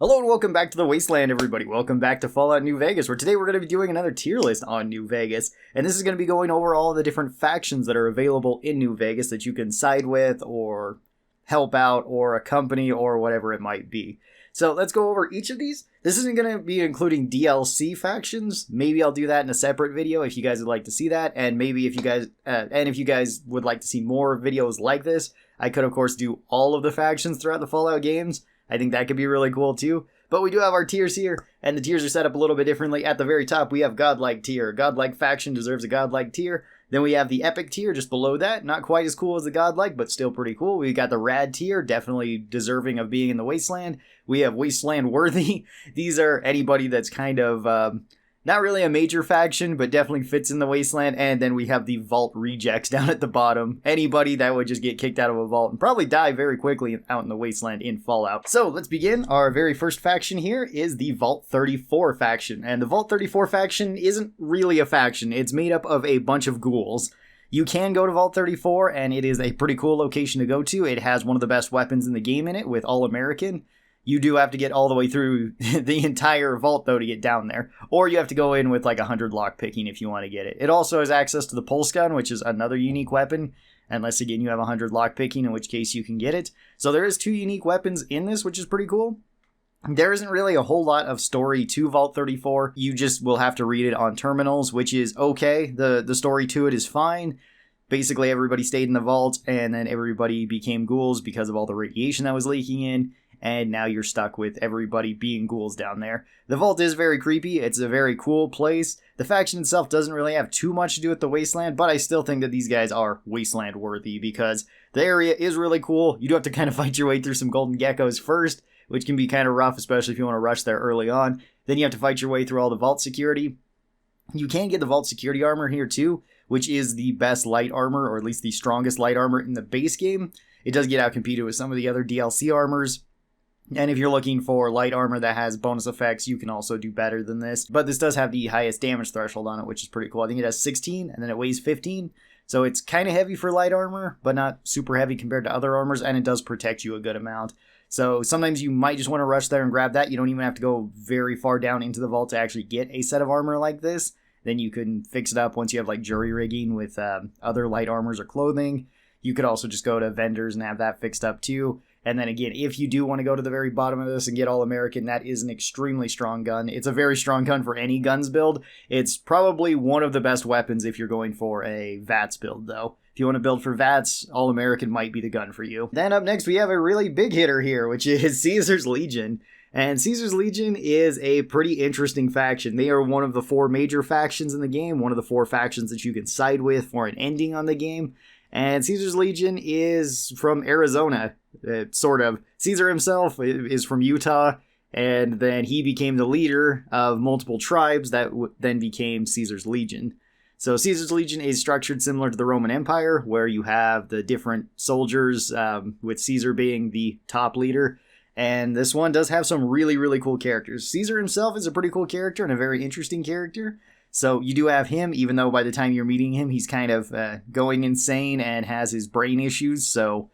Hello and welcome back to the Wasteland, everybody. Welcome back to Fallout New Vegas, where today we're going to be doing another tier list on New Vegas. And this is going to be going over all the different factions that are available in New Vegas that you can side with or help out or accompany or whatever it might be. So let's go over each of these. This isn't going to be including DLC factions. Maybe I'll do that in a separate video if you guys would like to see that. And maybe if you guys would like to see more videos like this, I could of course do all of the factions throughout the Fallout games. I think that could be really cool too. But we do have our tiers here, and the tiers are set up a little bit differently. At the very top, we have Godlike tier. Godlike faction deserves a Godlike tier. Then we have the Epic tier just below that. Not quite as cool as the Godlike, but still pretty cool. We got the Rad tier, definitely deserving of being in the Wasteland. We have Wasteland Worthy. These are anybody that's kind of not really a major faction, but definitely fits in the Wasteland. And then we have the Vault Rejects down at the bottom. Anybody that would just get kicked out of a vault and probably die very quickly out in the Wasteland in Fallout. So let's begin. Our very first faction here is the Vault 34 faction. And the Vault 34 faction isn't really a faction. It's made up of a bunch of ghouls. You can go to Vault 34, and it is a pretty cool location to go to. It has one of the best weapons in the game in it with All-American. You do have to get all the way through the entire vault, though, to get down there. Or you have to go in with like 100 lockpicking if you want to get it. It also has access to the pulse gun, which is another unique weapon. Unless, again, you have 100 lockpicking, in which case you can get it. So there is 2 unique weapons in this, which is pretty cool. There isn't really a whole lot of story to Vault 34. You just will have to read it on terminals, which is okay. The story to it is fine. Basically, everybody stayed in the vault, and then everybody became ghouls because of all the radiation that was leaking in. And now you're stuck with everybody being ghouls down there. The vault is very creepy. It's a very cool place. The faction itself doesn't really have too much to do with the Wasteland, but I still think that these guys are Wasteland worthy because the area is really cool. You do have to kind of fight your way through some golden geckos first, which can be kind of rough, especially if you want to rush there early on. Then you have to fight your way through all the vault security. You can get the vault security armor here too, which is the best light armor, or at least the strongest light armor in the base game. It does get outcompeted with some of the other DLC armors. And if you're looking for light armor that has bonus effects, you can also do better than this. But this does have the highest damage threshold on it, which is pretty cool. I think it has 16, and then it weighs 15. So it's kind of heavy for light armor, but not super heavy compared to other armors, and it does protect you a good amount. So sometimes you might just want to rush there and grab that. You don't even have to go very far down into the vault to actually get a set of armor like this. Then you can fix it up once you have like jury rigging with other light armors or clothing. You could also just go to vendors and have that fixed up too. And then again, if you do want to go to the very bottom of this and get All-American, that is an extremely strong gun. It's a very strong gun for any guns build. It's probably one of the best weapons if you're going for a VATS build, though. If you want to build for VATS, All-American might be the gun for you. Then up next, we have a really big hitter here, which is Caesar's Legion. And Caesar's Legion is a pretty interesting faction. They are one of the 4 major factions in the game, one of the 4 factions that you can side with for an ending on the game. And Caesar's Legion is from Arizona, sort of. Caesar himself is from Utah, and then he became the leader of multiple tribes that then became Caesar's Legion. So Caesar's Legion is structured similar to the Roman Empire, where you have the different soldiers, with Caesar being the top leader. And this one does have some really, really cool characters. Caesar himself is a pretty cool character and a very interesting character. So you do have him, even though by the time you're meeting him, he's kind of going insane and has his brain issues. So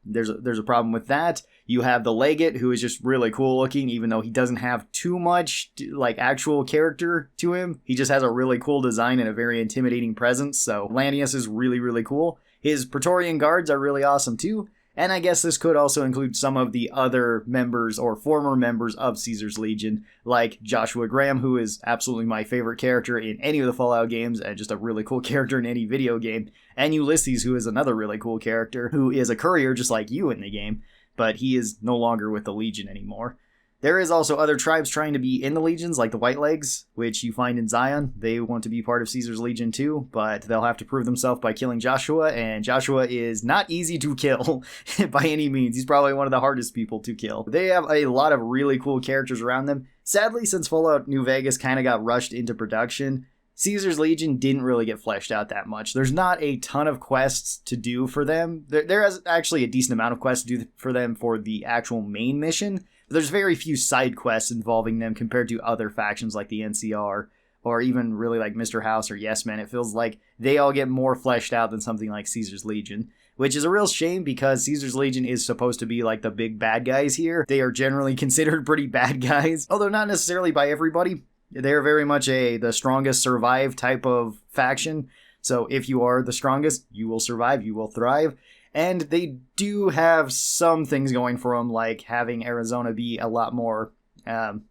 there's a problem with that. You have the Legate, who is just really cool looking, even though he doesn't have too much like actual character to him. He just has a really cool design and a very intimidating presence. So Lanius is really, really cool. His Praetorian Guards are really awesome too. And I guess this could also include some of the other members or former members of Caesar's Legion, like Joshua Graham, who is absolutely my favorite character in any of the Fallout games, and just a really cool character in any video game. And Ulysses, who is another really cool character, who is a courier just like you in the game, but he is no longer with the Legion anymore. There is also other tribes trying to be in the Legions, like the Whitelegs, which you find in Zion. They want to be part of Caesar's Legion too, but they'll have to prove themselves by killing Joshua, and Joshua is not easy to kill by any means. He's probably one of the hardest people to kill. They have a lot of really cool characters around them. Sadly, since Fallout New Vegas kind of got rushed into production, Caesar's Legion didn't really get fleshed out that much. There's not a ton of quests to do for them. There is actually a decent amount of quests to do for them for the actual main mission. There's very few side quests involving them compared to other factions like the NCR or even really like Mr. House or Yesman. It feels like they all get more fleshed out than something like Caesar's Legion. which is a real shame because Caesar's Legion is supposed to be like the big bad guys here. They are generally considered pretty bad guys, although not necessarily by everybody. They're very much the strongest survive type of faction. So if you are the strongest, you will survive, you will thrive. And they do have some things going for them, like having Arizona be a lot more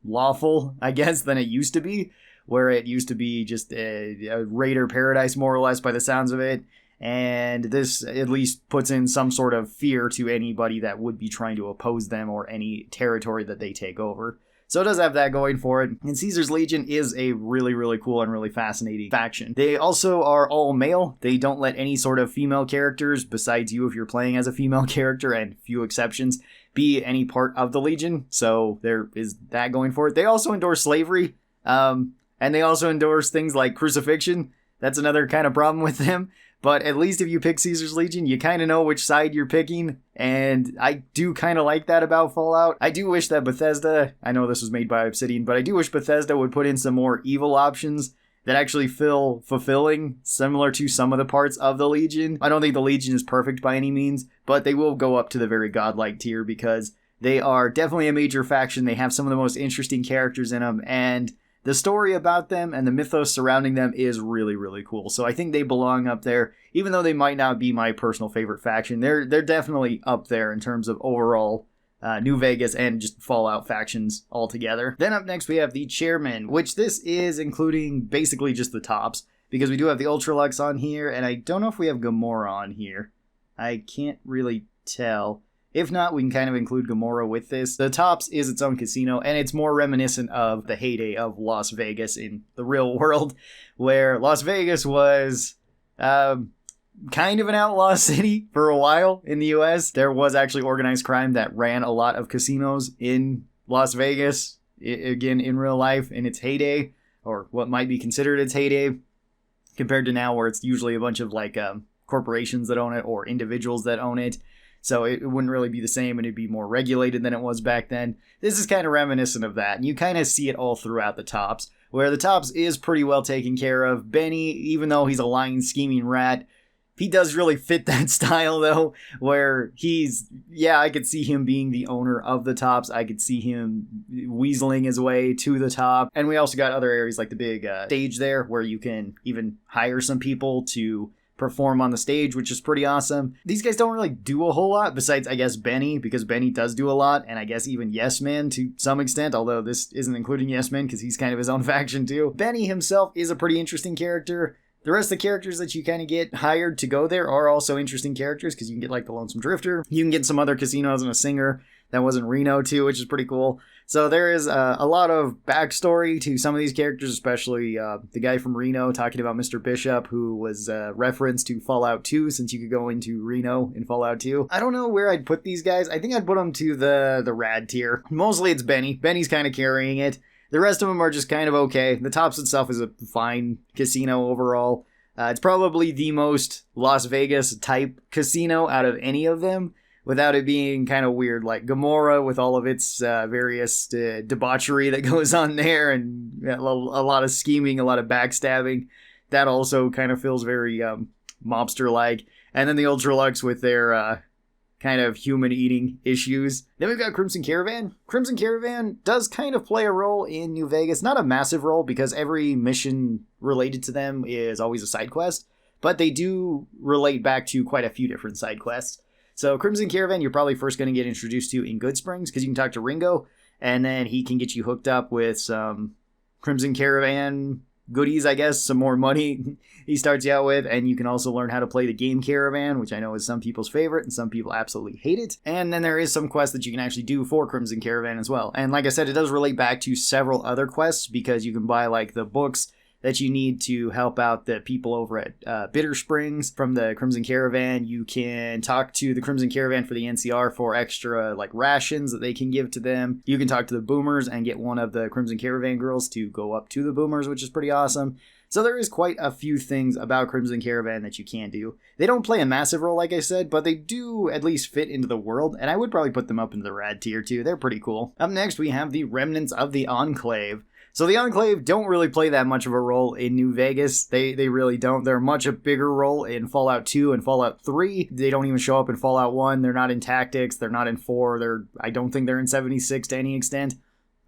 lawful, I guess, than it used to be, where it used to be just a raider paradise, more or less, by the sounds of it. And this at least puts in some sort of fear to anybody that would be trying to oppose them or any territory that they take over. So it does have that going for it. And Caesar's Legion is a really, really cool and really fascinating faction. They also are all male. They don't let any sort of female characters, besides you if you're playing as a female character, and few exceptions, be any part of the Legion. So there is that going for it. They also endorse slavery. And they also endorse things like crucifixion. That's another kind of problem with them. But at least if you pick Caesar's Legion, you kind of know which side you're picking. And I do kind of like that about Fallout. I do wish that Bethesda, I know this was made by Obsidian, but I do wish Bethesda would put in some more evil options that actually feel fulfilling, similar to some of the parts of the Legion. I don't think the Legion is perfect by any means, but they will go up to the very godlike tier because they are definitely a major faction. They have some of the most interesting characters in them, and the story about them and the mythos surrounding them is really, really cool. So I think they belong up there, even though they might not be my personal favorite faction. They're definitely up there in terms of overall New Vegas and just Fallout factions altogether. Then up next we have the Chairman, which this is including basically just the tops, because we do have the Ultralux on here, and I don't know if we have Gamora on here. I can't really tell. If not, we can kind of include Gamora with this. The Tops is its own casino, and it's more reminiscent of the heyday of Las Vegas in the real world, where Las Vegas was kind of an outlaw city for a while in the US. There was actually organized crime that ran a lot of casinos in Las Vegas, again, in real life, in its heyday, or what might be considered its heyday, compared to now where it's usually a bunch of like corporations that own it or individuals that own it. So it wouldn't really be the same, and it'd be more regulated than it was back then. This is kind of reminiscent of that, and you kind of see it all throughout the Tops, where the Tops is pretty well taken care of. Benny, even though he's a lying, scheming rat, he does really fit that style, though, where I could see him being the owner of the Tops. I could see him weaseling his way to the top. And we also got other areas like the big stage there, where you can even hire some people to perform on the stage, which is pretty awesome. These guys don't really do a whole lot besides, I guess, Benny, because Benny does do a lot, and I guess even Yesman to some extent, although this isn't including Yesman because he's kind of his own faction too. Benny himself is a pretty interesting character. The rest of the characters that you kind of get hired to go there are also interesting characters, because you can get like the Lonesome Drifter. You can get some other casinos and a singer that was in Reno too, which is pretty cool. So there is a lot of backstory to some of these characters, especially the guy from Reno talking about Mr. Bishop, who was referenced to Fallout 2, since you could go into Reno in Fallout 2. I don't know where I'd put these guys. I think I'd put them to the rad tier. Mostly it's Benny. Benny's kind of carrying it. The rest of them are just kind of okay. The Tops itself is a fine casino overall. It's probably the most Las Vegas type casino out of any of them, without it being kind of weird, like Gamora with all of its various debauchery that goes on there, and a lot of scheming, a lot of backstabbing. That also kind of feels very mobster-like. And then the Ultralux with their kind of human-eating issues. Then we've got Crimson Caravan. Crimson Caravan does kind of play a role in New Vegas. Not a massive role, because every mission related to them is always a side quest, but they do relate back to quite a few different side quests. So Crimson Caravan, you're probably first going to get introduced to in Good Springs, because you can talk to Ringo, and then he can get you hooked up with some Crimson Caravan goodies, I guess, some more money he starts you out with, and you can also learn how to play the game Caravan, which I know is some people's favorite, and some people absolutely hate it. And then there is some quests that you can actually do for Crimson Caravan as well. And like I said, it does relate back to several other quests, because you can buy like the books that you need to help out the people over at Bitter Springs from the Crimson Caravan. You can talk to the Crimson Caravan for the NCR for extra like rations that they can give to them. You can talk to the Boomers and get one of the Crimson Caravan girls to go up to the Boomers, which is pretty awesome. So there is quite a few things about Crimson Caravan that you can do. They don't play a massive role, like I said, but they do at least fit into the world, and I would probably put them up into the rad tier too. They're pretty cool. Up next, we have the Remnants of the Enclave. So the Enclave don't really play that much of a role in New Vegas. They really don't. They're much a bigger role in Fallout 2 and Fallout 3. They don't even show up in Fallout 1. They're not in Tactics. They're not in 4. I don't think they're in 76 to any extent.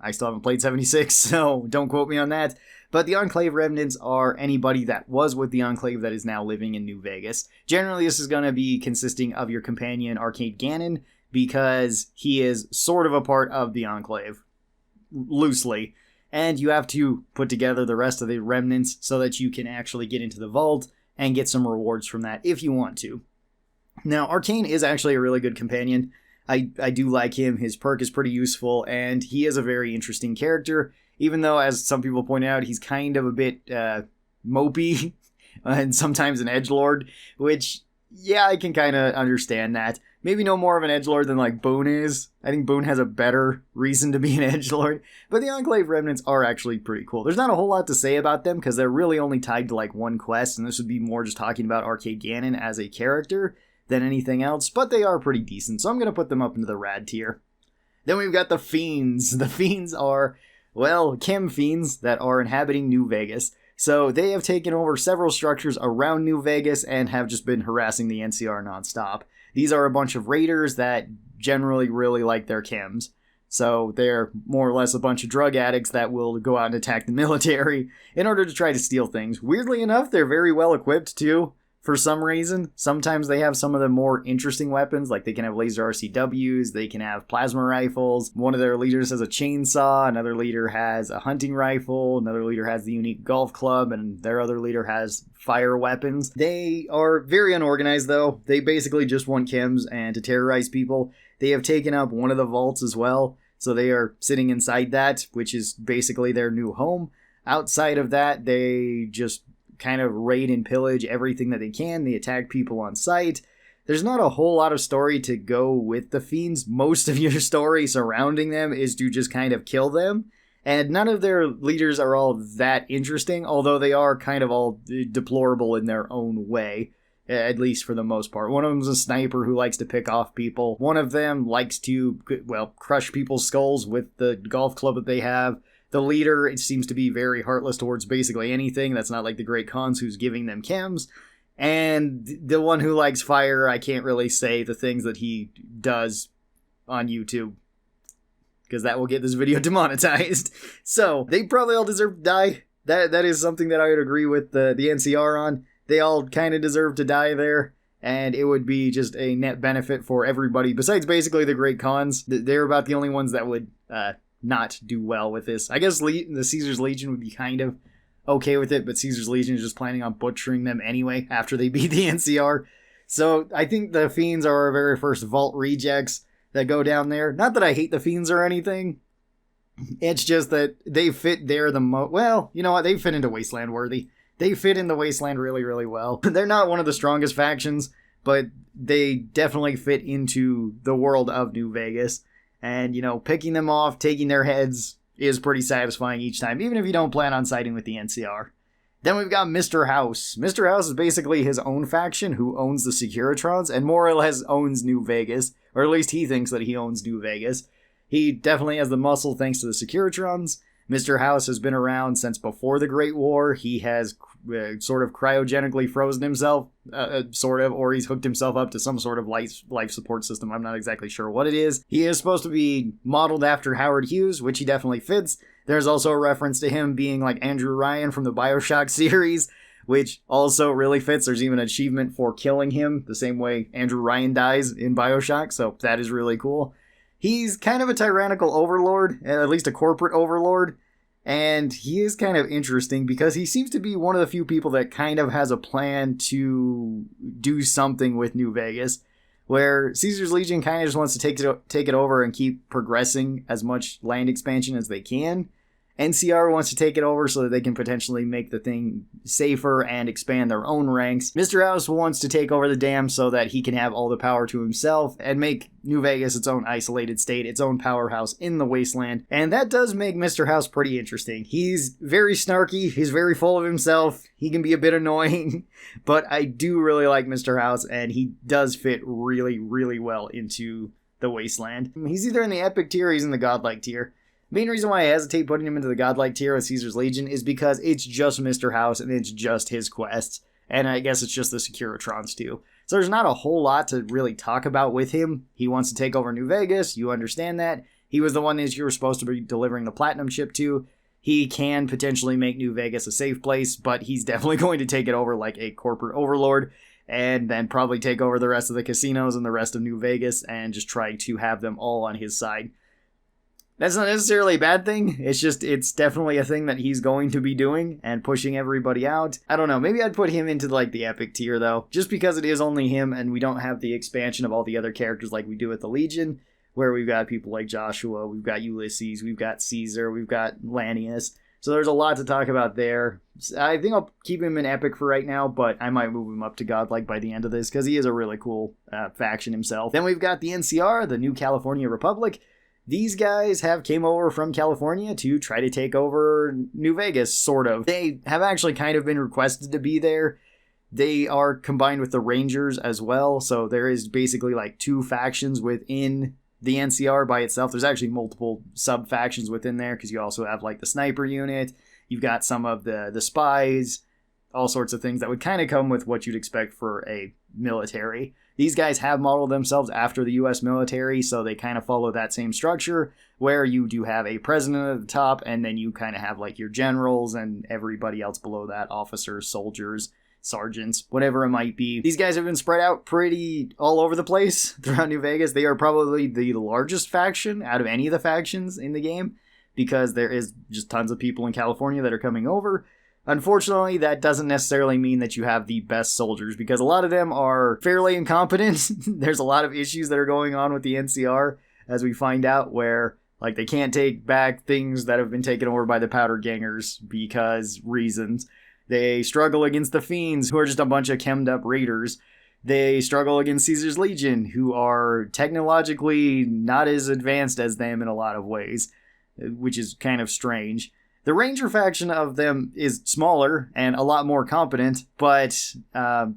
I still haven't played 76, so don't quote me on that. But the Enclave Remnants are anybody that was with the Enclave that is now living in New Vegas. Generally, this is going to be consisting of your companion, Arcade Gannon, because he is sort of a part of the Enclave, loosely. And you have to put together the rest of the remnants so that you can actually get into the vault and get some rewards from that if you want to. Now, Arcane is actually a really good companion. I do like him. His perk is pretty useful, and he is a very interesting character, even though, as some people point out, he's kind of a bit mopey and sometimes an edgelord, which, yeah, I can kind of understand that. Maybe no more of an edgelord than like Boone is. I think Boone has a better reason to be an edgelord. But the Enclave Remnants are actually pretty cool. There's not a whole lot to say about them because they're really only tied to like one quest, and this would be more just talking about Arcade Gannon as a character than anything else, but they are pretty decent, so I'm going to put them up into the rad tier. Then we've got the Fiends. The Fiends are, well, chem fiends that are inhabiting New Vegas. So they have taken over several structures around New Vegas and have just been harassing the NCR nonstop. These are a bunch of raiders that generally really like their chems. So they're more or less a bunch of drug addicts that will go out and attack the military in order to try to steal things. Weirdly enough, they're very well equipped too. For some reason, sometimes they have some of the more interesting weapons, like they can have laser RCWs, they can have plasma rifles. One of their leaders has a chainsaw, another leader has a hunting rifle, another leader has the unique golf club, and their other leader has fire weapons. They are very unorganized though. They basically just want chems and to terrorize people. They have taken up one of the vaults as well, so they are sitting inside that, which is basically their new home. Outside of that, they just kind of raid and pillage everything that they can. They attack people on sight. There's not a whole lot of story to go with the Fiends. Most of your story surrounding them is to just kind of kill them. And none of their leaders are all that interesting, although they are kind of all deplorable in their own way, at least for the most part. One of them's a sniper who likes to pick off people. One of them likes to, well, crush people's skulls with the golf club that they have. The leader, it seems to be very heartless towards basically anything. That's not like the Great Khans who's giving them chems. And the one who likes fire, I can't really say the things that he does on YouTube, because that will get this video demonetized. So, they probably all deserve to die. That is something that I would agree with the NCR on. They all kind of deserve to die there. And it would be just a net benefit for everybody, besides basically the Great Khans. They're about the only ones that would not do well with this. I guess the Caesar's Legion would be kind of okay with it, but Caesar's Legion is just planning on butchering them anyway after they beat the NCR. So I think the Fiends are our very first vault rejects that go down there. Not that I hate the Fiends or anything. It's just that they fit there the most. Well, you know what? They fit into Wasteland worthy. They fit in the Wasteland really, really well. They're not one of the strongest factions, but they definitely fit into the world of New Vegas. And, you know, picking them off, taking their heads is pretty satisfying each time, even if you don't plan on siding with the NCR. Then we've got Mr. House. Mr. House is basically his own faction who owns the Securitrons and more or less owns New Vegas, or at least he thinks that he owns New Vegas. He definitely has the muscle thanks to the Securitrons. Mr. House has been around since before the Great War. He has sort of cryogenically frozen himself, or he's hooked himself up to some sort of life support system. I'm not exactly sure what it is. He is supposed to be modeled after Howard Hughes, which he definitely fits. There's also a reference to him being like Andrew Ryan from the BioShock series, which also really fits. There's even an achievement for killing him, the same way Andrew Ryan dies in BioShock, so that is really cool. He's kind of a tyrannical overlord, at least a corporate overlord, and he is kind of interesting because he seems to be one of the few people that kind of has a plan to do something with New Vegas, where Caesar's Legion kind of just wants to take it over and keep progressing as much land expansion as they can. NCR wants to take it over so that they can potentially make the thing safer and expand their own ranks. Mr. House wants to take over the dam so that he can have all the power to himself and make New Vegas its own isolated state, its own powerhouse in the wasteland. And that does make Mr. House pretty interesting. He's very snarky, he's very full of himself, he can be a bit annoying, but I do really like Mr. House, and he does fit really, really well into the wasteland. He's either in the epic tier or he's in the godlike tier. Main reason why I hesitate putting him into the godlike tier with Caesar's Legion is because it's just Mr. House and it's just his quests. And I guess it's just the Securitrons too. So there's not a whole lot to really talk about with him. He wants to take over New Vegas. You understand that. He was the one that you were supposed to be delivering the platinum chip to. He can potentially make New Vegas a safe place, but he's definitely going to take it over like a corporate overlord and then probably take over the rest of the casinos and the rest of New Vegas and just try to have them all on his side. That's not necessarily a bad thing. It's definitely a thing that he's going to be doing and pushing everybody out. I don't know. Maybe I'd put him into like the epic tier though, just because it is only him and we don't have the expansion of all the other characters like we do with the Legion, where we've got people like Joshua, we've got Ulysses, we've got Caesar, we've got Lanius. So there's a lot to talk about there. I think I'll keep him in epic for right now, but I might move him up to godlike by the end of this because he is a really cool faction himself. Then we've got the NCR, the New California Republic. These guys came over from California to try to take over New Vegas, sort of. They have actually kind of been requested to be there. They are combined with the Rangers as well, so there is basically like two factions within the NCR by itself. There's actually multiple sub-factions within there because you also have like the sniper unit. You've got some of the spies, all sorts of things that would kind of come with what you'd expect for a military. These guys have modeled themselves after the U.S. military, so they kind of follow that same structure where you do have a president at the top and then you kind of have like your generals and everybody else below that, officers, soldiers, sergeants, whatever it might be. These guys have been spread out pretty all over the place throughout New Vegas. They are probably the largest faction out of any of the factions in the game because there is just tons of people in California that are coming over. Unfortunately, that doesn't necessarily mean that you have the best soldiers because a lot of them are fairly incompetent. There's a lot of issues that are going on with the NCR as we find out where like they can't take back things that have been taken over by the Powder Gangers because reasons. They struggle against the Fiends, who are just a bunch of chemmed up raiders. They struggle against Caesar's Legion, who are technologically not as advanced as them in a lot of ways, which is kind of strange. The Ranger faction of them is smaller and a lot more competent, but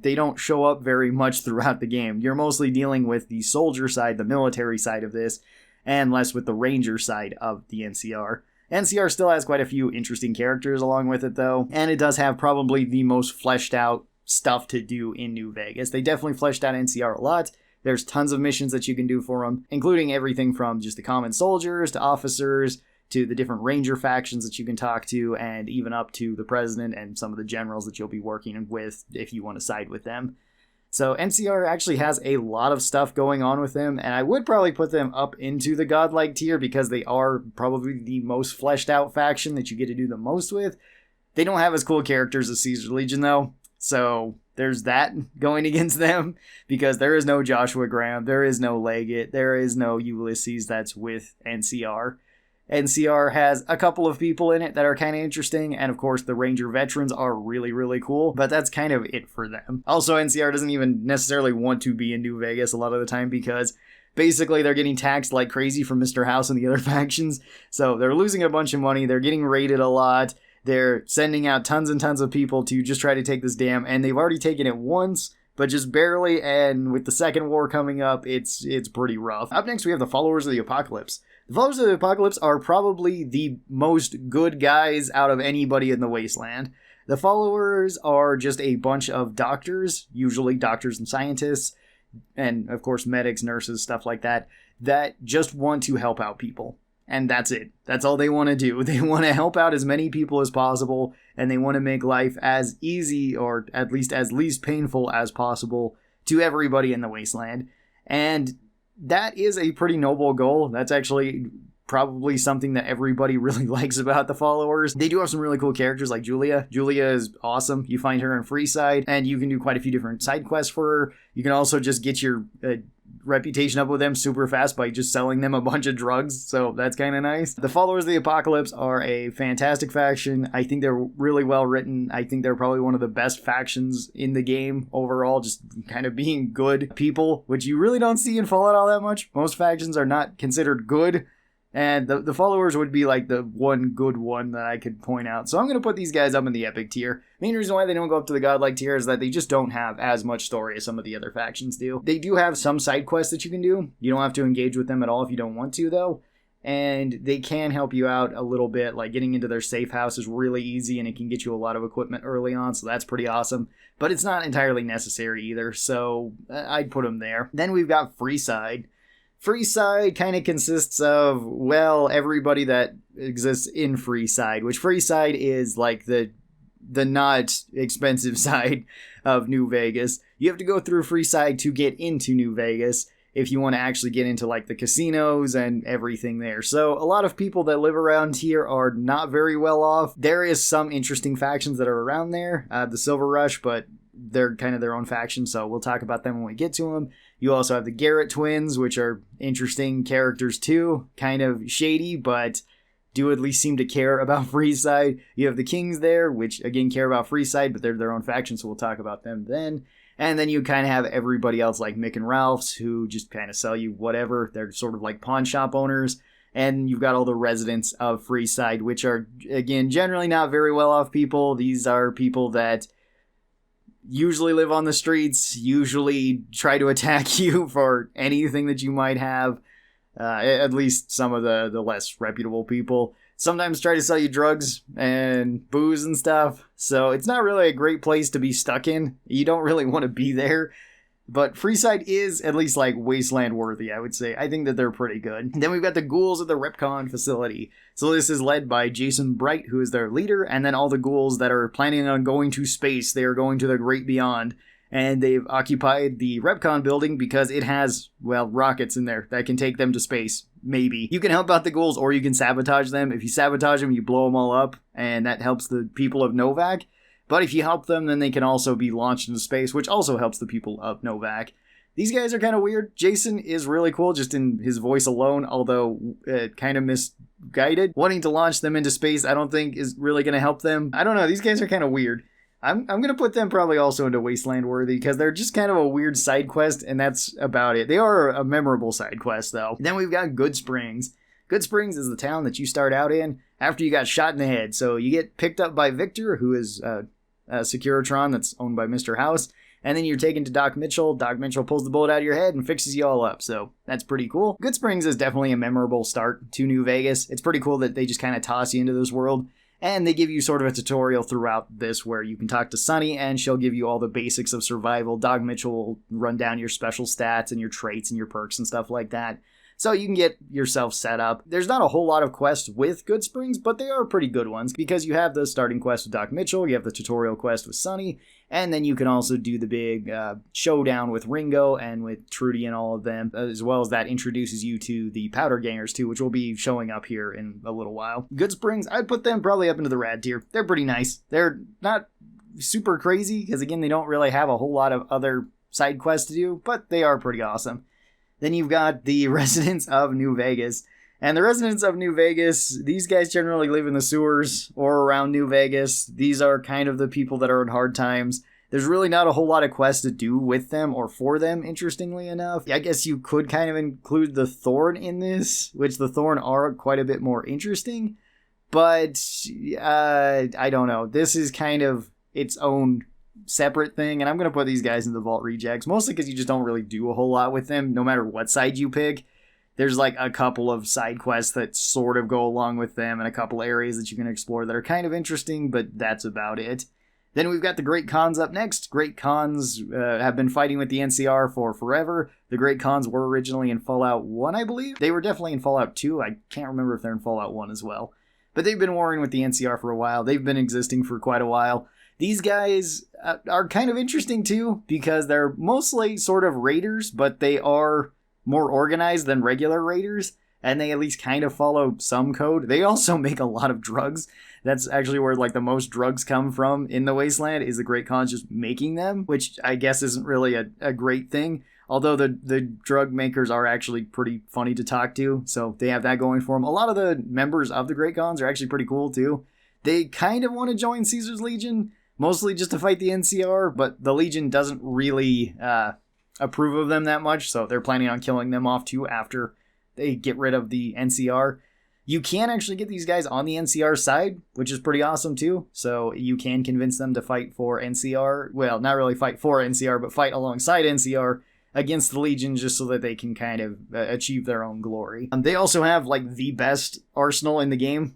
they don't show up very much throughout the game. You're mostly dealing with the soldier side, the military side of this, and less with the Ranger side of the NCR. NCR still has quite a few interesting characters along with it, though, and it does have probably the most fleshed out stuff to do in New Vegas. They definitely fleshed out NCR a lot. There's tons of missions that you can do for them, including everything from just the common soldiers to officers to the different Ranger factions that you can talk to, and even up to the president and some of the generals that you'll be working with if you want to side with them. So NCR actually has a lot of stuff going on with them, and I would probably put them up into the godlike tier because they are probably the most fleshed out faction that you get to do the most with. They don't have as cool characters as Caesar's Legion though, so there's that going against them because there is no Joshua Graham, there is no Leggett, there is no Ulysses that's with NCR. NCR has a couple of people in it that are kind of interesting, and of course the Ranger veterans are really, really cool, but that's kind of it for them. Also, NCR doesn't even necessarily want to be in New Vegas a lot of the time because basically they're getting taxed like crazy from Mr. House and the other factions, so they're losing a bunch of money, they're getting raided a lot, they're sending out tons and tons of people to just try to take this dam, and they've already taken it once, but just barely, and with the second war coming up, it's pretty rough. Up next we have the Followers of the Apocalypse. The Followers of the Apocalypse are probably the most good guys out of anybody in the Wasteland. The Followers are just a bunch of doctors, usually doctors and scientists, and of course medics, nurses, stuff like that, that just want to help out people. And that's it. That's all they want to do. They want to help out as many people as possible, and they want to make life as easy, or at least as least painful as possible, to everybody in the Wasteland. And that is a pretty noble goal. That's actually probably something that everybody really likes about the Followers. They do have some really cool characters like Julia. Julia is awesome. You find her in Freeside, and you can do quite a few different side quests for her. You can also just get your reputation up with them super fast by just selling them a bunch of drugs, so that's kind of nice. The Followers of the Apocalypse are a fantastic faction. I think they're really well written. I think they're probably one of the best factions in the game overall, just kind of being good people, which you really don't see in Fallout all that much. Most factions are not considered good, and the Followers would be like the one good one that I could point out. So I'm going to put these guys up in the epic tier. Main reason why they don't go up to the godlike tier is that they just don't have as much story as some of the other factions do. They do have some side quests that you can do. You don't have to engage with them at all if you don't want to, though. and they can help you out a little bit. Like getting into their safe house is really easy, and it can get you a lot of equipment early on, so that's pretty awesome. But it's not entirely necessary either, so I'd put them there. Then we've got Freeside. Freeside kind of consists of, well, everybody that exists in Freeside, which Freeside is like the not expensive side of New Vegas. You have to go through Freeside to get into New Vegas if you want to actually get into like the casinos and everything there. So a lot of people that live around here are not very well off. There is some interesting factions that are around there, the Silver Rush, but they're kind of their own faction, so we'll talk about them when we get to them. You also have the Garrett twins, which are interesting characters too, kind of shady, but do at least seem to care about Freeside. You have the Kings there, which again care about Freeside, but they're their own faction, so we'll talk about them then. And then you kind of have everybody else like Mick and Ralph's, who just kind of sell you whatever. They're sort of like pawn shop owners. And you've got all the residents of Freeside, which are, again, generally not very well off people. These are people that usually live on the streets, usually try to attack you for anything that you might have. At least some of the less reputable people sometimes try to sell you drugs and booze and stuff. So it's not really a great place to be stuck in. You don't really want to be there. But Freeside is at least like Wasteland worthy, I would say. I think that they're pretty good. Then we've got the Ghouls at the Repcon facility. So this is led by Jason Bright, who is their leader, and then all the Ghouls that are planning on going to space. They are going to the great beyond. And they've occupied the Repcon building because it has, well, rockets in there that can take them to space. Maybe. You can help out the Ghouls or you can sabotage them. If you sabotage them, you blow them all up, and that helps the people of Novak. But if you help them, then they can also be launched into space, which also helps the people of Novak. These guys are kind of weird. Jason is really cool just in his voice alone, although kind of misguided. Wanting to launch them into space, I don't think is really going to help them. I don't know. These guys are kind of weird. I'm going to put them probably also into Wasteland worthy because they're just kind of a weird side quest, and that's about it. They are a memorable side quest, though. Then we've got Good Springs. Good Springs is the town that you start out in after you got shot in the head. So you get picked up by Victor, who is a Securitron that's owned by Mr. House, and then you're taken to Doc Mitchell. Doc Mitchell pulls the bullet out of your head and fixes you all up, so that's pretty cool. Good Springs is definitely a memorable start to New Vegas. It's pretty cool that they just kind of toss you into this world. And they give you sort of a tutorial throughout this where you can talk to Sunny and she'll give you all the basics of survival. Doc Mitchell will run down your special stats and your traits and your perks and stuff like that. So you can get yourself set up. There's not a whole lot of quests with Good Springs, but they are pretty good ones because you have the starting quest with Doc Mitchell, you have the tutorial quest with Sunny, and then you can also do the big showdown with Ringo and with Trudy and all of them, as well as that introduces you to the Powder Gangers too, which will be showing up here in a little while. Good Springs, I'd put them probably up into the rad tier. They're pretty nice. They're not super crazy because, again, they don't really have a whole lot of other side quests to do, but they are pretty awesome. Then you've got the residents of New Vegas. And the residents of New Vegas, these guys generally live in the sewers or around New Vegas. These are kind of the people that are in hard times. There's really not a whole lot of quests to do with them or for them, interestingly enough. I guess you could kind of include the Thorn in this, which the Thorn are quite a bit more interesting. But I don't know. This is kind of its own separate thing, and I'm going to put these guys in the Vault Rejects, mostly because you just don't really do a whole lot with them, no matter what side you pick. There's like a couple of side quests that sort of go along with them and a couple areas that you can explore that are kind of interesting, but that's about it. Then we've got the Great Khans up next. Great Khans have been fighting with the NCR for forever. The Great Khans were originally in Fallout 1, I believe. They were definitely in Fallout 2. I can't remember if they're in Fallout 1 as well. But they've been warring with the NCR for a while. They've been existing for quite a while. These guys are kind of interesting too, because they're mostly sort of raiders, but they are more organized than regular raiders, and they at least kind of follow some code. They also make a lot of drugs. That's actually where like the most drugs come from in the Wasteland, is the Great Khans just making them, which I guess isn't really a great thing. Although the drug makers are actually pretty funny to talk to, so they have that going for them. A lot of the members of the Great Khans are actually pretty cool too. They kind of want to join Caesar's Legion, mostly just to fight the NCR, but the Legion doesn't really approve of them that much, so they're planning on killing them off too after they get rid of the NCR. You can actually get these guys on the NCR side, which is pretty awesome too, so you can convince them to fight for NCR. Well, not really fight for NCR, but fight alongside NCR against the Legion just so that they can kind of achieve their own glory. They also have like the best arsenal in the game.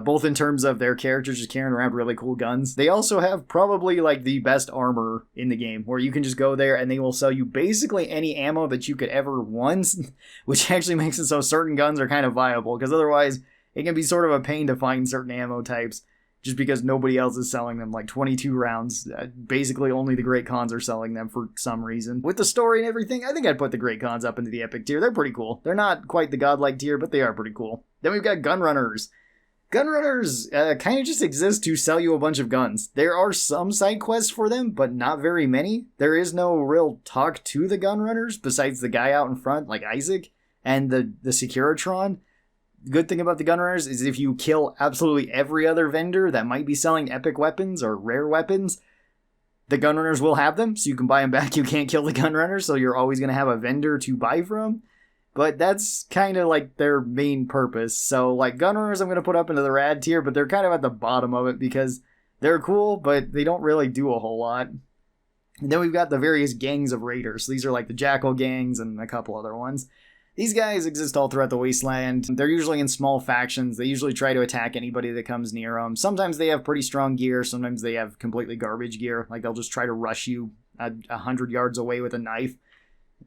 Both in terms of their characters just carrying around really cool guns. They also have probably like the best armor in the game, where you can just go there and they will sell you basically any ammo that you could ever want, which actually makes it so certain guns are kind of viable, because otherwise it can be sort of a pain to find certain ammo types just because nobody else is selling them. Like 22 rounds, basically only the Great Khans are selling them for some reason. With the story and everything, I think I'd put the Great Khans up into the epic tier. They're pretty cool. They're not quite the godlike tier, but they are pretty cool. Then we've got Gunrunners. Gunrunners kind of just exist to sell you a bunch of guns. There are some side quests for them, but not very many. There is no real talk to the Gunrunners besides the guy out in front, like Isaac, and the Securitron. Good thing about the Gunrunners is if you kill absolutely every other vendor that might be selling epic weapons or rare weapons, the Gunrunners will have them, so you can buy them back. You can't kill the Gunrunners, so you're always going to have a vendor to buy from. But that's kind of like their main purpose. So like Gunrunners I'm going to put up into the rad tier, but they're kind of at the bottom of it because they're cool, but they don't really do a whole lot. And then we've got the various gangs of raiders. These are like the Jackal gangs and a couple other ones. These guys exist all throughout the Wasteland. They're usually in small factions. They usually try to attack anybody that comes near them. Sometimes they have pretty strong gear. Sometimes they have completely garbage gear. Like they'll just try to rush you 100 yards away with a knife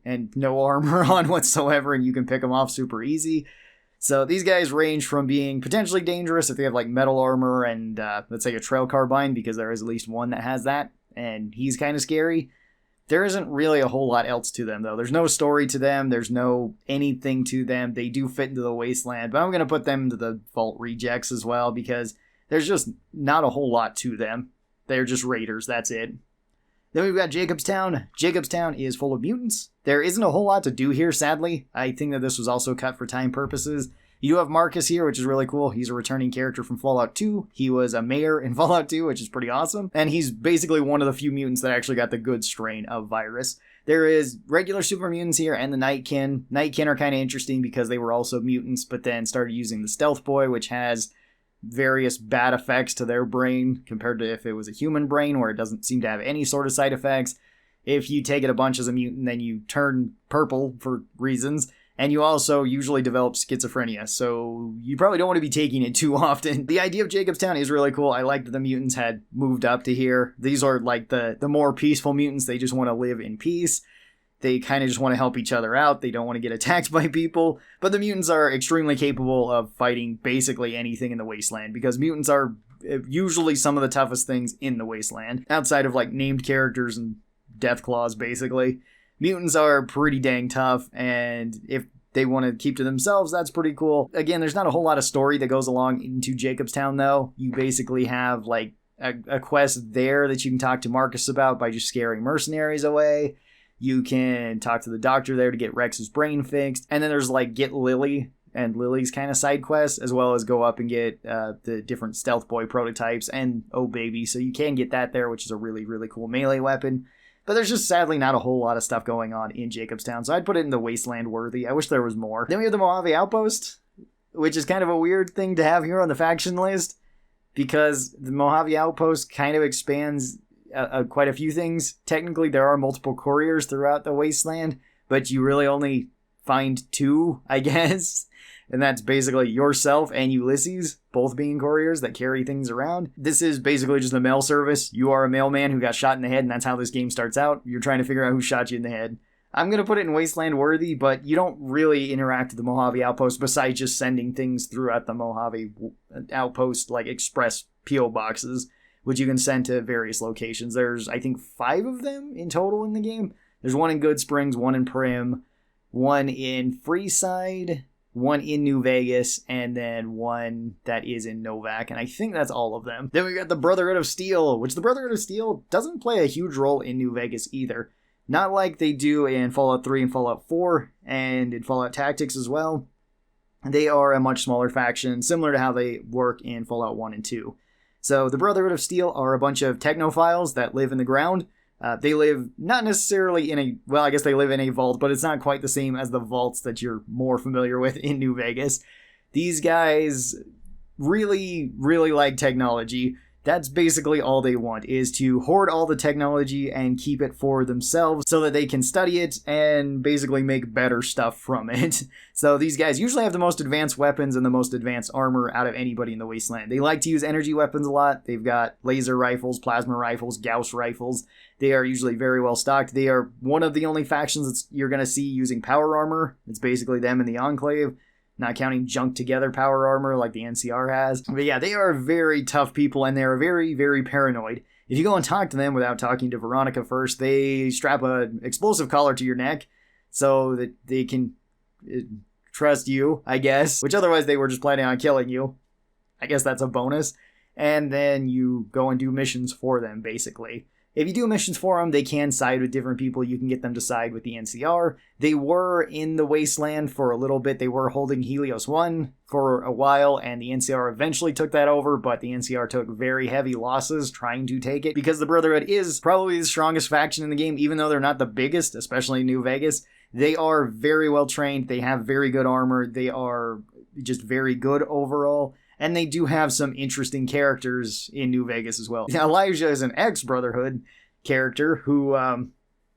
and no armor on whatsoever, and you can pick them off super easy. So these guys range from being potentially dangerous if they have like metal armor and let's say a trail carbine, because there is at least one that has that, and he's kind of scary. There isn't really a whole lot else to them, though. There's no story to them. There's no anything to them. They do fit into the Wasteland, but I'm going to put them into the Vault Rejects as well, because there's just not a whole lot to them. They're just raiders, that's it. Then we've got Jacobstown. Jacobstown is full of mutants. There isn't a whole lot to do here, sadly. I think that this was also cut for time purposes. You do have Marcus here, which is really cool. He's a returning character from Fallout 2. He was a mayor in Fallout 2, which is pretty awesome. And he's basically one of the few mutants that actually got the good strain of virus. There is regular super mutants here and the Nightkin. Nightkin are kind of interesting because they were also mutants, but then started using the Stealth Boy, which has various bad effects to their brain compared to if it was a human brain, where it doesn't seem to have any sort of side effects. If you take it a bunch as a mutant, then you turn purple for reasons, and you also usually develop schizophrenia, so you probably don't want to be taking it too often. The idea of Jacobstown is really cool. I like that the mutants had moved up to here. These are like the more peaceful mutants. They just want to live in peace. They kind of just want to help each other out. They don't want to get attacked by people. But the mutants are extremely capable of fighting basically anything in the Wasteland, because mutants are usually some of the toughest things in the Wasteland, outside of like named characters and Deathclaws, basically. Mutants are pretty dang tough, and if they want to keep to themselves, that's pretty cool. Again, there's not a whole lot of story that goes along into Jacobstown, though. You basically have like a quest there that you can talk to Marcus about by just scaring mercenaries away. You can talk to the doctor there to get Rex's brain fixed. And then there's like get Lily and Lily's kind of side quest, as well as go up and get the different Stealth Boy prototypes and Oh Baby. So you can get that there, which is a really, really cool melee weapon. But there's just sadly not a whole lot of stuff going on in Jacobstown, so I'd put it in the Wasteland worthy. I wish there was more. Then we have the Mojave Outpost, which is kind of a weird thing to have here on the faction list, because the Mojave Outpost kind of expands quite a few things. Technically, there are multiple couriers throughout the Wasteland, but you really only find two, I guess. And that's basically yourself and Ulysses, both being couriers that carry things around. This is basically just a mail service. You are a mailman who got shot in the head, and that's how this game starts out. You're trying to figure out who shot you in the head. I'm going to put it in Wasteland worthy, but you don't really interact with the Mojave Outpost besides just sending things throughout the Mojave Outpost, like express P.O. boxes, which you can send to various locations. There's, I think, 5 of them in total in the game. There's one in Good Springs, one in Prim, one in Freeside, one in New Vegas, and then one that is in Novak, and I think that's all of them. Then we got the Brotherhood of Steel, which the Brotherhood of Steel doesn't play a huge role in New Vegas either. Not like they do in Fallout 3 and Fallout 4, and in Fallout Tactics as well. They are a much smaller faction, similar to how they work in Fallout 1 and 2. So the Brotherhood of Steel are a bunch of technophiles that live in the ground. They live not necessarily in a, well, I guess they live in a vault, but it's not quite the same as the vaults that you're more familiar with in New Vegas. These guys really, really like technology. That's basically all they want, is to hoard all the technology and keep it for themselves so that they can study it and basically make better stuff from it. So these guys usually have the most advanced weapons and the most advanced armor out of anybody in the Wasteland. They like to use energy weapons a lot. They've got laser rifles, plasma rifles, Gauss rifles. They are usually very well stocked. They are one of the only factions that you're going to see using power armor. It's basically them in the Enclave. Not counting junk together power armor like the NCR has. But yeah, they are very tough people, and they are very, very paranoid. If you go and talk to them without talking to Veronica first, they strap an explosive collar to your neck so that they can trust you, I guess. Which otherwise they were just planning on killing you. I guess that's a bonus. And then you go and do missions for them, basically. If you do missions for them, they can side with different people. You can get them to side with the NCR. They were in the Wasteland for a little bit. They were holding Helios 1 for a while, and the NCR eventually took that over, but the NCR took very heavy losses trying to take it, because the Brotherhood is probably the strongest faction in the game, even though they're not the biggest, especially in New Vegas. They are very well trained. They have very good armor. They are just very good overall. And they do have some interesting characters in New Vegas as well. Elijah is an ex-Brotherhood character who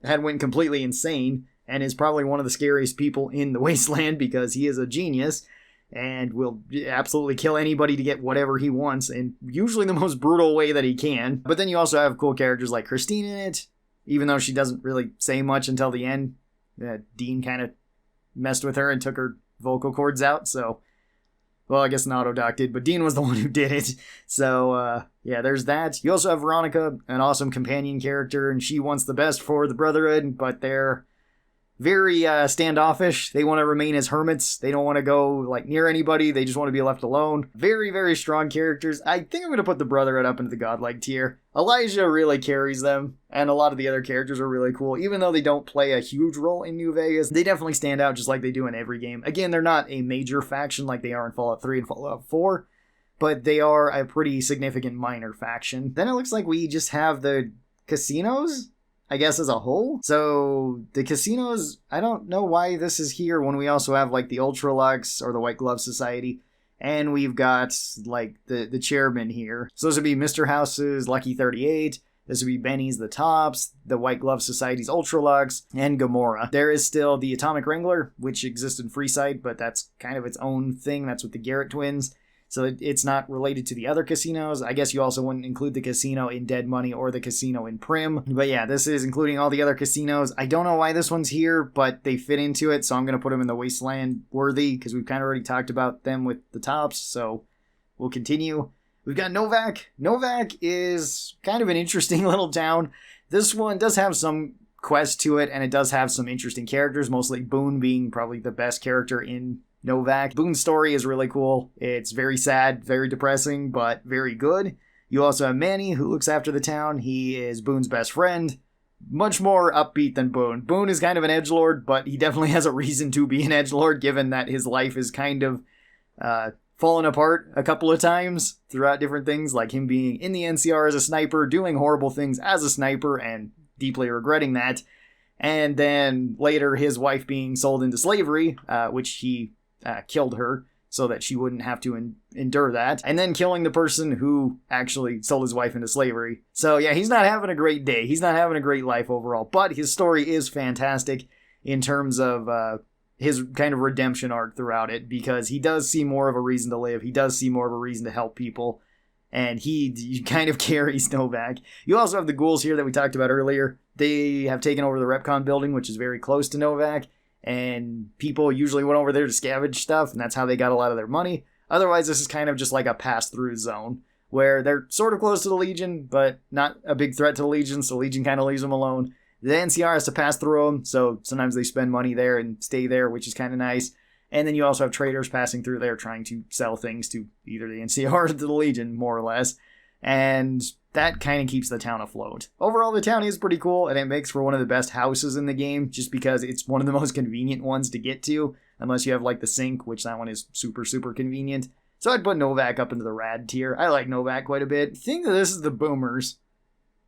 had went completely insane and is probably one of the scariest people in the Wasteland because he is a genius and will absolutely kill anybody to get whatever he wants, in usually the most brutal way that he can. But then you also have cool characters like Christine in it, even though she doesn't really say much until the end. Dean kind of messed with her and took her vocal cords out, so... Well, I guess Nautodoc did, but Dean was the one who did it. So, yeah, there's that. You also have Veronica, an awesome companion character, and she wants the best for the Brotherhood, but they're very standoffish. They want to remain as hermits. They don't want to go like near anybody. They just want to be left alone. Very, very strong characters. I think I'm going to put the Brotherhood up into the godlike tier. Elijah really carries them, and a lot of the other characters are really cool. Even though they don't play a huge role in New Vegas, they definitely stand out just like they do in every game. Again, they're not a major faction like they are in Fallout 3 and Fallout 4, but they are a pretty significant minor faction. Then it looks like we just have the casinos, I guess, as a whole. So the casinos, I don't know why this is here when we also have like the Ultralux or the White Glove Society. And we've got like the chairman here. So this would be Mr. House's Lucky 38. This would be Benny's The Tops, the White Glove Society's Ultralux, and Gamora. There is still the Atomic Wrangler, which exists in Freeside, but that's kind of its own thing. That's with the Garrett twins. So it's not related to the other casinos. I guess you also wouldn't include the casino in Dead Money or the casino in Prim. But yeah, this is including all the other casinos. I don't know why this one's here, but they fit into it, so I'm going to put them in the Wasteland worthy, because we've kind of already talked about them with the Tops, so we'll continue. We've got Novak. Novak is kind of an interesting little town. This one does have some quest to it, and it does have some interesting characters, mostly Boone being probably the best character in Novak. Boone's story is really cool. It's very sad, very depressing, but very good. You also have Manny, who looks after the town. He is Boone's best friend. Much more upbeat than Boone. Boone is kind of an edgelord, but he definitely has a reason to be an edgelord, given that his life is kind of fallen apart a couple of times throughout different things, like him being in the NCR as a sniper, doing horrible things as a sniper, and deeply regretting that. And then later his wife being sold into slavery, which he killed her so that she wouldn't have to endure that, and then killing the person who actually sold his wife into slavery. So yeah, he's not having a great day. He's not having a great life overall, but his story is fantastic in terms of his kind of redemption arc throughout it, because he does see more of a reason to live. He does see more of a reason to help people, and he kind of carries Novak. You also have the Ghouls here that we talked about earlier. They have taken over the Repcon building, which is very close to Novak, and people usually went over there to scavenge stuff, and that's how they got a lot of their money. Otherwise, this is kind of just like a pass-through zone, where they're sort of close to the Legion, but not a big threat to the Legion, so Legion kind of leaves them alone. The NCR has to pass through them, so sometimes they spend money there and stay there, which is kind of nice. And then you also have traders passing through there trying to sell things to either the NCR or to the Legion, more or less. And that kind of keeps the town afloat. Overall, the town is pretty cool, and it makes for one of the best houses in the game, just because it's one of the most convenient ones to get to, unless you have like the sink, which that one is super, super convenient. So I'd put Novak up into the rad tier. I like Novak quite a bit. I think that this is the Boomers.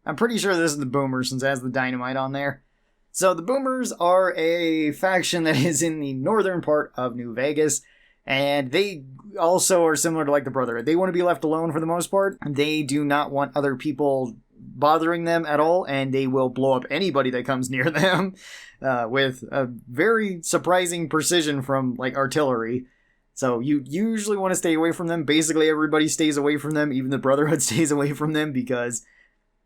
I'm pretty sure this is the Boomers, since it has the dynamite on there. So the Boomers are a faction that is in the northern part of New Vegas. And they also are similar to like the Brotherhood. They want to be left alone for the most part. They do not want other people bothering them at all, and they will blow up anybody that comes near them with a very surprising precision from like artillery. So you usually want to stay away from them. Basically, everybody stays away from them. Even the Brotherhood stays away from them because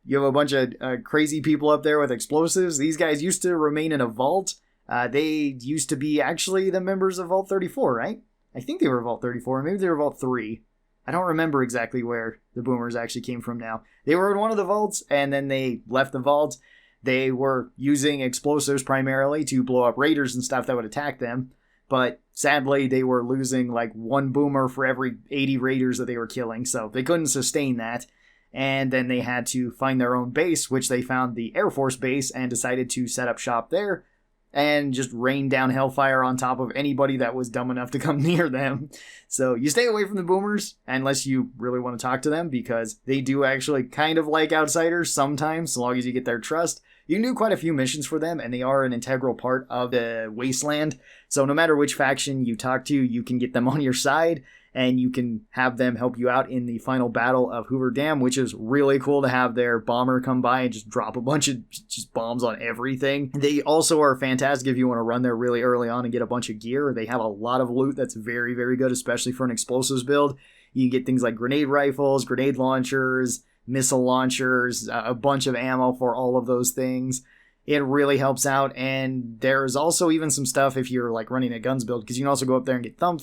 you have a bunch of crazy people up there with explosives. These guys used to remain in a vault. They used to be actually the members of Vault 34, right? I think they were Vault 34. Maybe they were Vault 3. I don't remember exactly where the boomers actually came from now. They were in one of the vaults, and then they left the vault. They were using explosives primarily to blow up raiders and stuff that would attack them. But sadly, they were losing like one boomer for every 80 raiders that they were killing, so they couldn't sustain that. And then they had to find their own base, which they found the Air Force base and decided to set up shop there and just rain down hellfire on top of anybody that was dumb enough to come near them. So you stay away from the boomers unless you really want to talk to them, because they do actually kind of like outsiders sometimes, so long as you get their trust. You can do quite a few missions for them, and they are an integral part of the Wasteland. So no matter which faction you talk to, you can get them on your side, and you can have them help you out in the final battle of Hoover Dam, which is really cool to have their bomber come by and just drop a bunch of just bombs on everything. They also are fantastic if you want to run there really early on and get a bunch of gear. They have a lot of loot that's very, very good, especially for an explosives build. You can get things like grenade rifles, grenade launchers, missile launchers, a bunch of ammo for all of those things. It really helps out, and there's also even some stuff if you're like running a guns build, because you can also go up there and get Thump,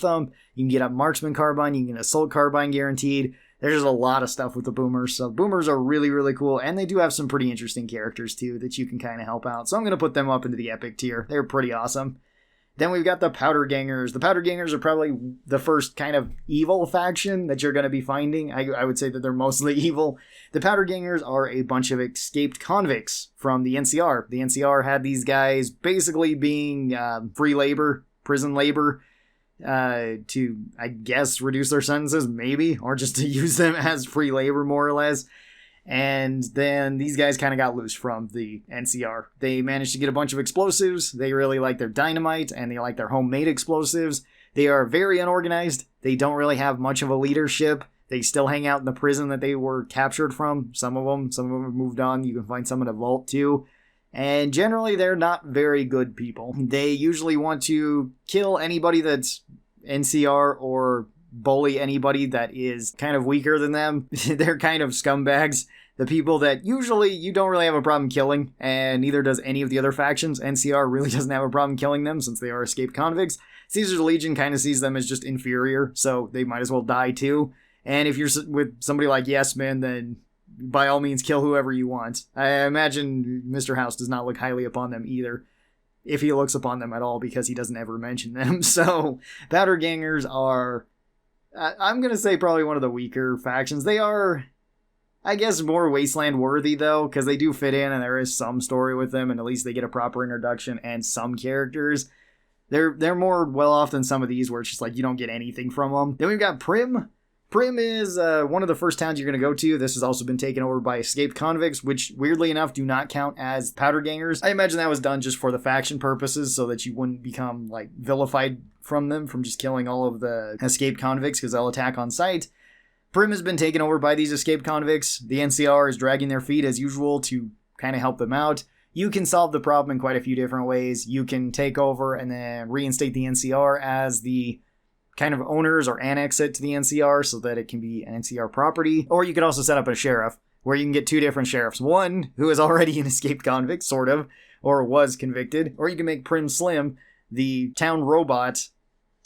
you can get a marksman carbine, you can get assault carbine guaranteed. There's a lot of stuff with the boomers, so boomers are really, really cool, and they do have some pretty interesting characters too that you can kind of help out, so I'm going to put them up into the epic tier. They're pretty awesome. Then we've got the Powder Gangers. The Powder Gangers are probably the first kind of evil faction that you're going to be finding. I would say that they're mostly evil. The Powder Gangers are a bunch of escaped convicts from the NCR. The NCR had these guys basically being free labor, prison labor, to, I guess, reduce their sentences, maybe, or just to use them as free labor, more or less. And then these guys kind of got loose from the NCR. They managed to get a bunch of explosives. They really like their dynamite, and they like their homemade explosives. They are very unorganized. They don't really have much of a leadership. They still hang out in the prison that they were captured from. Some of them have moved on. You can find some in a vault too. And generally, they're not very good people. They usually want to kill anybody that's NCR or bully anybody that is kind of weaker than them. They're kind of scumbags. The people that usually you don't really have a problem killing, and neither does any of the other factions. NCR really doesn't have a problem killing them since they are escaped convicts. Caesar's Legion kind of sees them as just inferior, so they might as well die too. And if you're with somebody like Yesman, then by all means kill whoever you want. I imagine Mr. House does not look highly upon them either, if he looks upon them at all, because he doesn't ever mention them. So Powder Gangers are, I'm going to say, probably one of the weaker factions. They are, I guess, more Wasteland worthy, though, because they do fit in and there is some story with them, and at least they get a proper introduction and some characters. They're more well off than some of these, where it's just like you don't get anything from them. Then we've got Prim. Prim is one of the first towns you're going to go to. This has also been taken over by escaped convicts, which weirdly enough do not count as powder gangers. I imagine that was done just for the faction purposes, so that you wouldn't become like vilified from them from just killing all of the escaped convicts, because they'll attack on sight. Prim has been taken over by these escaped convicts. The NCR is dragging their feet as usual to kind of help them out. You can solve the problem in quite a few different ways. You can take over and then reinstate the NCR as the kind of owners, or annex it to the NCR so that it can be an NCR property. Or you could also set up a sheriff where you can get two different sheriffs. One who is already an escaped convict, sort of, or was convicted. Or you can make Prim Slim, the town robot,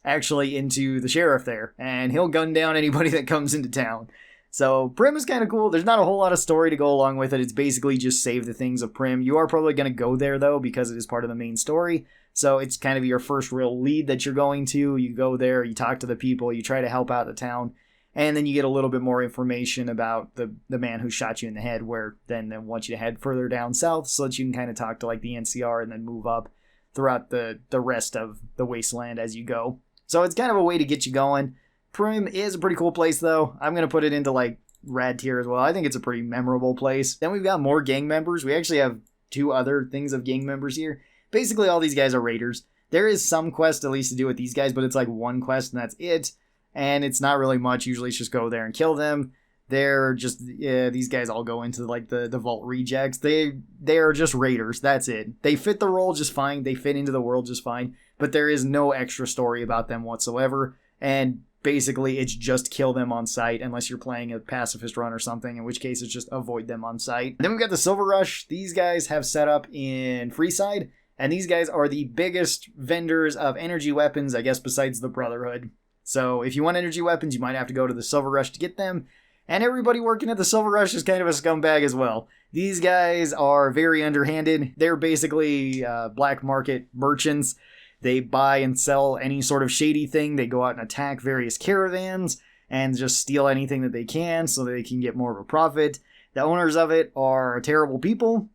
actually into the sheriff there. And he'll gun down anybody that comes into town. So Prim is kind of cool. There's not a whole lot of story to go along with it. It's basically just save the things of Prim. You are probably going to go there, though, because it is part of the main story. So it's kind of your first real lead that you're going to. You go there, you talk to the people, you try to help out the town, and then you get a little bit more information about the man who shot you in the head, where then they want you to head further down south so that you can kind of talk to like the NCR and then move up throughout the rest of the Wasteland as you go. So it's kind of a way to get you going. Prim is a pretty cool place, though. I'm going to put it into like rad tier as well. I think it's a pretty memorable place. Then we've got more gang members. We actually have two other things of gang members here. Basically, all these guys are raiders. There is some quest at least to do with these guys, but it's like one quest and that's it. And it's not really much. Usually it's just go there and kill them. They're just, these guys all go into like the vault rejects. They are just raiders. That's it. They fit the role just fine. They fit into the world just fine. But there is no extra story about them whatsoever. And basically it's just kill them on sight unless you're playing a pacifist run or something, in which case it's just avoid them on sight. Then we've got the Silver Rush. These guys have set up in Freeside. And these guys are the biggest vendors of energy weapons, I guess, besides the Brotherhood. So if you want energy weapons, you might have to go to the Silver Rush to get them. And everybody working at the Silver Rush is kind of a scumbag as well. These guys are very underhanded. They're basically black market merchants. They buy and sell any sort of shady thing. They go out and attack various caravans and just steal anything that they can so they can get more of a profit. The owners of it are terrible people.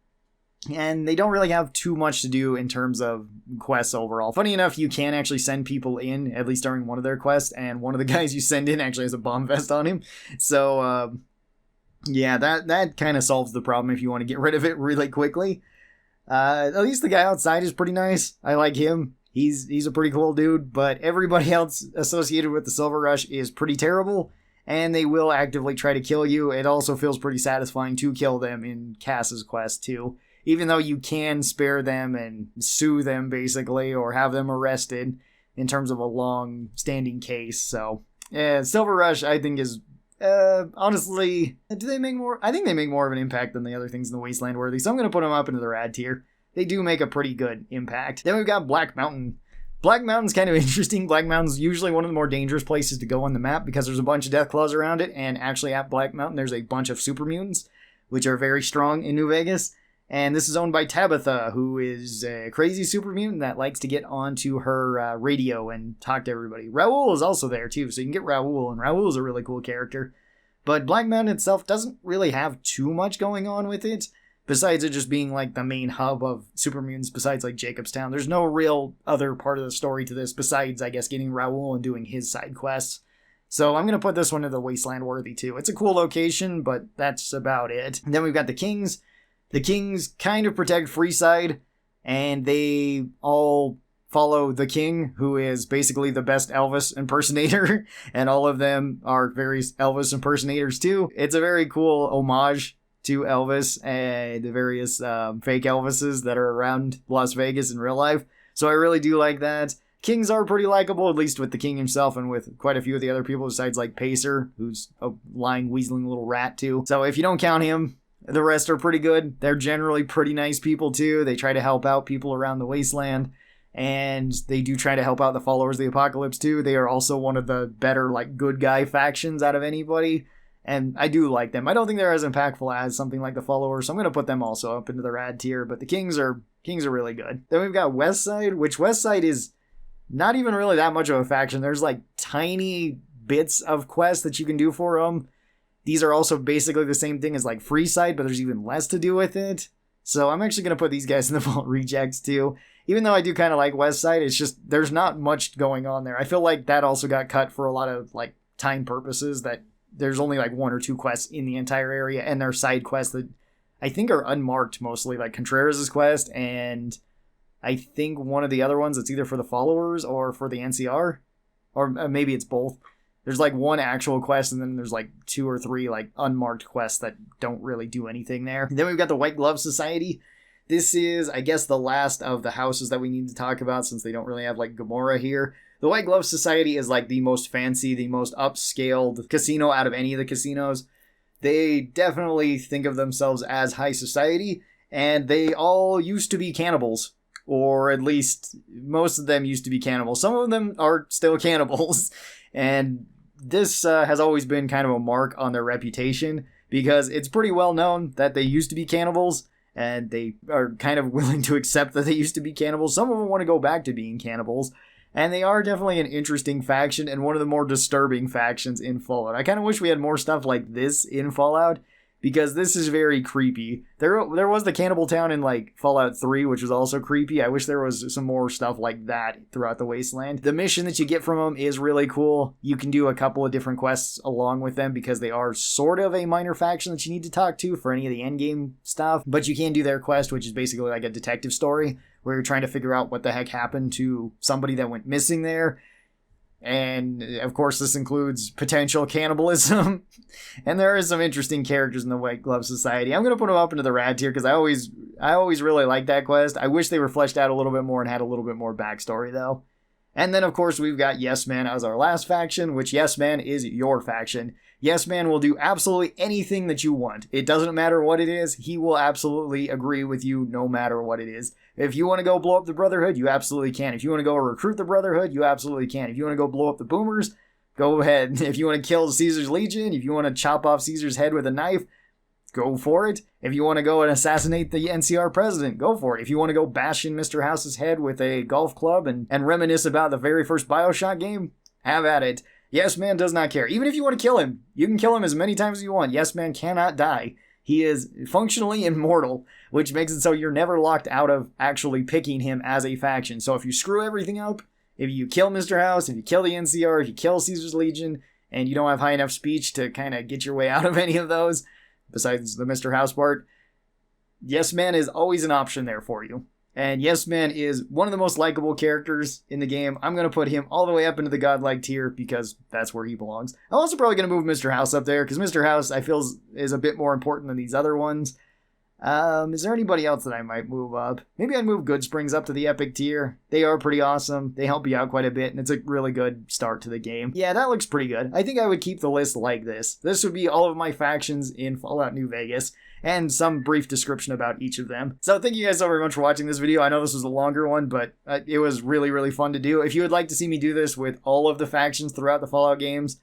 And they don't really have too much to do in terms of quests overall. Funny enough, you can actually send people in, at least during one of their quests, and one of the guys you send in actually has a bomb vest on him. So, yeah, that kind of solves the problem if you want to get rid of it really quickly. At least the guy outside is pretty nice. I like him. He's a pretty cool dude, but everybody else associated with the Silver Rush is pretty terrible, and they will actively try to kill you. It also feels pretty satisfying to kill them in Cass's quest, too. Even though you can spare them and sue them, basically, or have them arrested in terms of a long-standing case. So, yeah, Silver Rush, I think, is, honestly, do they make more? I think they make more of an impact than the other things in the Wasteland worthy, so I'm going to put them up into the rad tier. They do make a pretty good impact. Then we've got Black Mountain. Black Mountain's kind of interesting. Black Mountain's usually one of the more dangerous places to go on the map because there's a bunch of Deathclaws around it, and actually at Black Mountain there's a bunch of super mutants, which are very strong in New Vegas. And this is owned by Tabitha, who is a crazy super mutant that likes to get onto her radio and talk to everybody. Raoul is also there, too, so you can get Raoul, and Raoul is a really cool character. But Black Mountain itself doesn't really have too much going on with it, besides it just being, like, the main hub of super mutants, besides, like, Jacobstown. There's no real other part of the story to this, besides, I guess, getting Raoul and doing his side quests. So I'm going to put this one in the Wasteland worthy, too. It's a cool location, but that's about it. And then we've got the Kings. The Kings kind of protect Freeside, and they all follow the King, who is basically the best Elvis impersonator, and all of them are various Elvis impersonators too. It's a very cool homage to Elvis and the various fake Elvises that are around Las Vegas in real life. So I really do like that. Kings are pretty likable, at least with the King himself and with quite a few of the other people besides like Pacer, who's a lying, weaseling little rat too. So if you don't count him, the rest are pretty good. They're generally pretty nice people too. They try to help out people around the Wasteland, and they do try to help out the followers of the Apocalypse too. They are also one of the better like good guy factions out of anybody, and I do like them. I don't think they're as impactful as something like the followers, so I'm going to put them also up into the rad tier, but the Kings are really good. Then we've got Westside, which Westside is not even really that much of a faction. There's like tiny bits of quests that you can do for them. These are also basically the same thing as like Freeside, but there's even less to do with it. So I'm actually going to put these guys in the Vault Rejects too. Even though I do kind of like Westside, it's just there's not much going on there. I feel like that also got cut for a lot of like time purposes, that there's only like one or two quests in the entire area, and they're side quests that I think are unmarked mostly, like Contreras' quest, and I think one of the other ones that's either for the followers or for the NCR, or maybe it's both. There's like one actual quest, and then there's like two or three like unmarked quests that don't really do anything there. Then we've got the White Glove Society. This is, I guess, the last of the houses that we need to talk about since they don't really have like Gomorrah here. The White Glove Society is like the most fancy, the most upscaled casino out of any of the casinos. They definitely think of themselves as high society, and they all used to be cannibals. Or at least most of them used to be cannibals. Some of them are still cannibals. And this has always been kind of a mark on their reputation, because it's pretty well known that they used to be cannibals, and they are kind of willing to accept that they used to be cannibals. Some of them want to go back to being cannibals, and they are definitely an interesting faction and one of the more disturbing factions in Fallout. I kind of wish we had more stuff like this in Fallout, because this is very creepy. There was the cannibal town in like Fallout 3, which was also creepy. I wish there was some more stuff like that throughout the Wasteland. The mission that you get from them is really cool. You can do a couple of different quests along with them, because they are sort of a minor faction that you need to talk to for any of the endgame stuff. But you can do their quest, which is basically like a detective story, where you're trying to figure out what the heck happened to somebody that went missing there. And of course, this includes potential cannibalism. And there are some interesting characters in the White Glove Society. I'm going to put them up into the rad tier because I always really liked that quest. I wish they were fleshed out a little bit more and had a little bit more backstory, though. And then, of course, we've got Yesman as our last faction, which Yesman is your faction. Yesman will do absolutely anything that you want. It doesn't matter what it is. He will absolutely agree with you no matter what it is. If you want to go blow up the Brotherhood, you absolutely can. If you want to go recruit the Brotherhood, you absolutely can. If you want to go blow up the Boomers, go ahead. If you want to kill Caesar's Legion, if you want to chop off Caesar's head with a knife, go for it. If you want to go and assassinate the NCR president, go for it. If you want to go bash in Mr. House's head with a golf club and reminisce about the very first BioShock game, have at it. Yesman does not care. Even if you want to kill him, you can kill him as many times as you want. Yesman cannot die. He is functionally immortal, which makes it so you're never locked out of actually picking him as a faction. So if you screw everything up, if you kill Mr. House, if you kill the NCR, if you kill Caesar's Legion, and you don't have high enough speech to kind of get your way out of any of those, besides the Mr. House part, Yesman is always an option there for you. And Yesman is one of the most likable characters in the game. I'm going to put him all the way up into the godlike tier because that's where he belongs. I'm also probably going to move Mr. House up there because Mr. House, I feel, is a bit more important than these other ones. Is there anybody else that I might move up? Maybe I'd move Good Springs up to the epic tier. They are pretty awesome. They help you out quite a bit, and it's a really good start to the game. Yeah, that looks pretty good. I think I would keep the list like this. This would be all of my factions in Fallout New Vegas, and some brief description about each of them. So thank you guys so very much for watching this video. I know this was a longer one, but it was really, really fun to do. If you would like to see me do this with all of the factions throughout the Fallout games,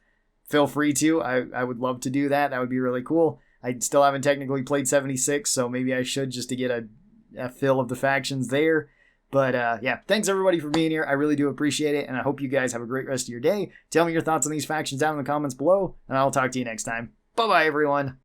feel free to. I would love to do that. That would be really cool. I still haven't technically played 76, so maybe I should just to get a fill of the factions there. But yeah, thanks everybody for being here. I really do appreciate it, and I hope you guys have a great rest of your day. Tell me your thoughts on these factions down in the comments below, and I'll talk to you next time. Bye-bye, everyone.